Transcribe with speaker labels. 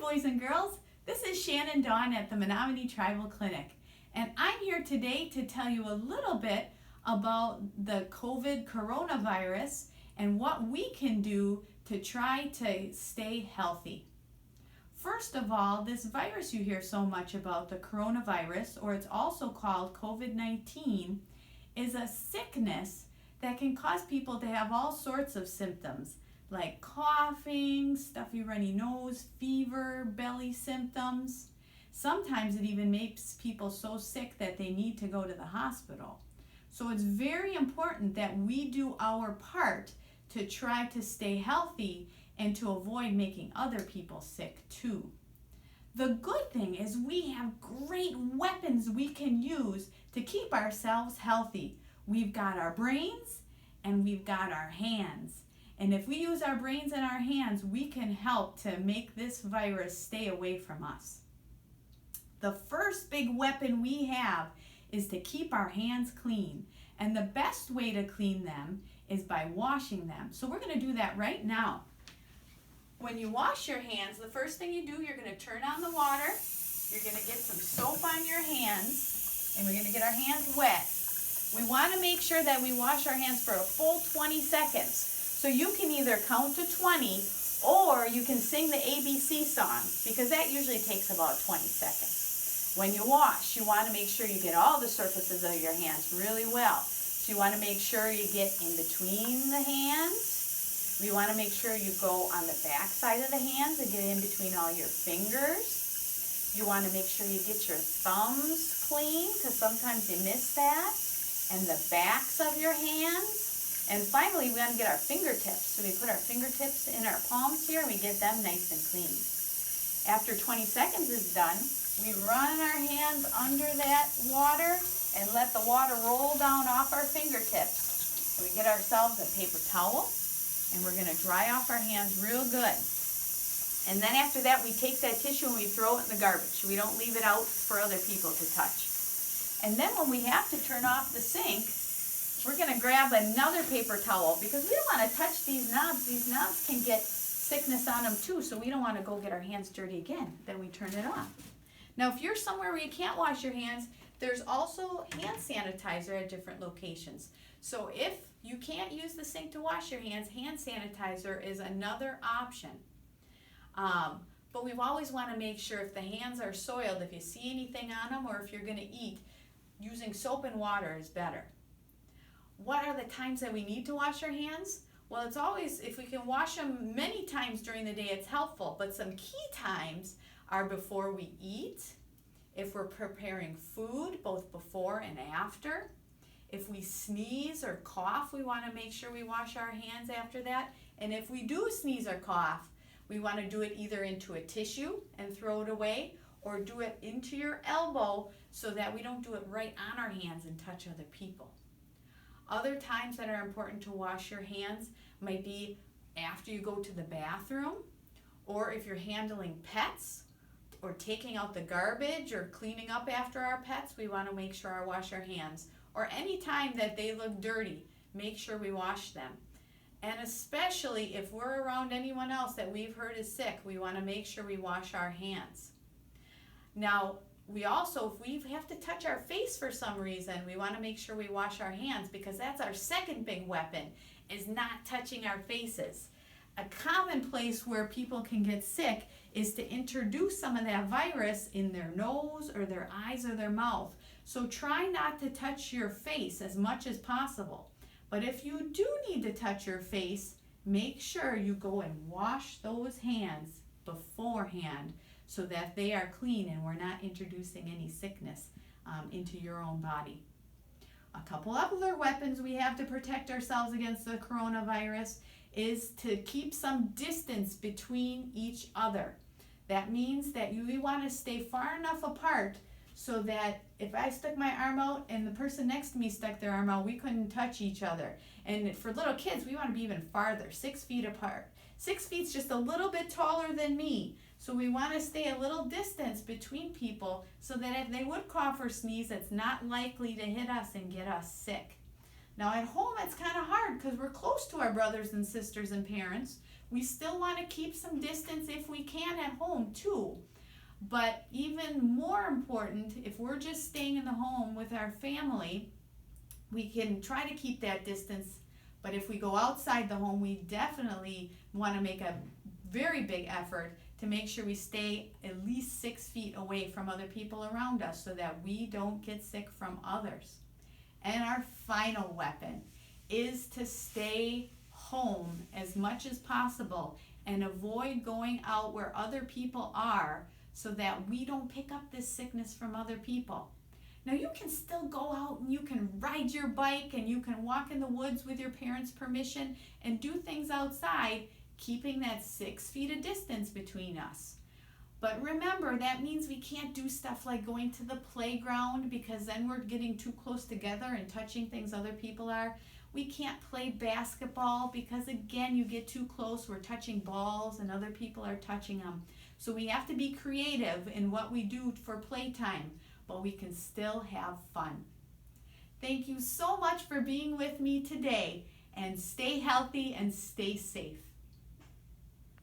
Speaker 1: boys and girls. This is Shannon Daun at the Menominee Tribal Clinic, and I'm here today to tell you a little bit about the COVID coronavirus and what we can do to try to stay healthy. First of all, this virus you hear so much about, the coronavirus, or it's also called COVID-19, is a sickness that can cause people to have all sorts of symptoms like coughing, stuffy runny nose, fever, belly symptoms. Sometimes it even makes people so sick that they need to go to the hospital. So it's very important that we do our part to try to stay healthy and to avoid making other people sick too. The good thing is we have great weapons we can use to keep ourselves healthy. We've got our brains and we've got our hands. And if we use our brains and our hands, we can help to make this virus stay away from us. The first big weapon we have is to keep our hands clean. And the best way to clean them is by washing them. So we're going to do that right now. When you wash your hands, the first thing you do, you're going to turn on the water. You're going to get some soap on your hands, and we're going to get our hands wet. We want to make sure that we wash our hands for a full 20 seconds. So you can either count to 20 or you can sing the ABC song, because that usually takes about 20 seconds. When you wash, you want to make sure you get all the surfaces of your hands really well. So you want to make sure you get in between the hands. You want to make sure you go on the back side of the hands and get in between all your fingers. You want to make sure you get your thumbs clean, because sometimes you miss that. And the backs of your hands. And finally, we want to get our fingertips. So we put our fingertips in our palms here and we get them nice and clean. After 20 seconds is done, we run our hands under that water and let the water roll down off our fingertips. And we get ourselves a paper towel and we're going to dry off our hands real good. And then after that, we take that tissue and we throw it in the garbage. We don't leave it out for other people to touch. And then when we have to turn off the sink, we're going to grab another paper towel, because we don't want to touch these knobs. These knobs can get sickness on them too, so we don't want to go get our hands dirty again. Then we turn it off. Now, if you're somewhere where you can't wash your hands, there's also hand sanitizer at different locations. So if you can't use the sink to wash your hands, hand sanitizer is another option. But we always want to make sure if the hands are soiled, if you see anything on them, or if you're going to eat, using soap and water is better. What are the times that we need to wash our hands? Well, it's always, if we can wash them many times during the day, it's helpful. But some key times are before we eat, if we're preparing food, both before and after. If we sneeze or cough, we want to make sure we wash our hands after that. And if we do sneeze or cough, we want to do it either into a tissue and throw it away, or do it into your elbow so that we don't do it right on our hands and touch other people. Other times that are important to wash your hands might be after you go to the bathroom, or if you're handling pets, or taking out the garbage, or cleaning up after our pets, we want to make sure we wash our hands. Or any time that they look dirty, make sure we wash them. And especially if we're around anyone else that we've heard is sick, we want to make sure we wash our hands. Now, we also, if we have to touch our face for some reason, we want to make sure we wash our hands, because that's our second big weapon, is not touching our faces. A common place where people can get sick is to introduce some of that virus in their nose or their eyes or their mouth. So try not to touch your face as much as possible. But if you do need to touch your face, make sure you go and wash those hands beforehand, so that they are clean and we're not introducing any sickness into your own body. A couple other weapons we have to protect ourselves against the coronavirus is to keep some distance between each other. That means that we want to stay far enough apart so that if I stuck my arm out and the person next to me stuck their arm out, we couldn't touch each other. And for little kids, we want to be even farther, 6 feet apart. 6 feet's just a little bit taller than me. So we want to stay a little distance between people so that if they would cough or sneeze, it's not likely to hit us and get us sick. Now at home, it's kind of hard because we're close to our brothers and sisters and parents. We still want to keep some distance if we can at home too. But even more important, if we're just staying in the home with our family, we can try to keep that distance. But if we go outside the home, we definitely want to make a very big effort to make sure we stay at least 6 feet away from other people around us so that we don't get sick from others. And our final weapon is to stay home as much as possible and avoid going out where other people are so that we don't pick up this sickness from other people. Now you can still go out and you can ride your bike and you can walk in the woods with your parents' permission and do things outside, keeping that 6 feet of distance between us. But remember, that means we can't do stuff like going to the playground because then we're getting too close together and touching things other people are. We can't play basketball because again, you get too close, we're touching balls and other people are touching them. So we have to be creative in what we do for playtime, but we can still have fun. Thank you so much for being with me today, and stay healthy and stay safe.